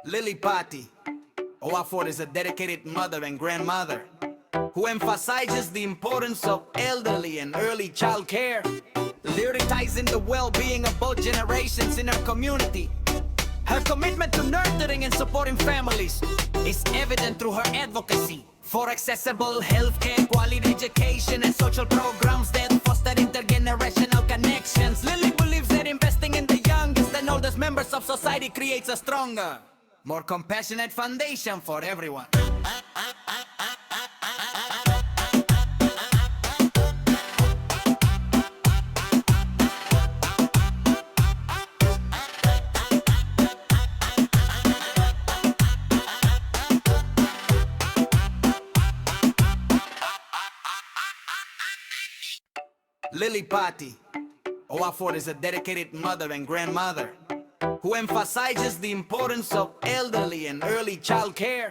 Lilly Pati O Afford is a dedicated mother and grandmother who emphasizes the importance of elderly and early child care, prioritizing the well-being of both generations in her community. Her commitment to nurturing and supporting families is evident through her advocacy for accessible healthcare, quality education, and social programs that foster intergenerational connections. Lilly believes that investing in the youngest and oldest members of society creates a stronger, more compassionate foundation for everyone. Lilly Pati O Afford is a dedicated mother and grandmother who emphasizes the importance of elderly and early child care,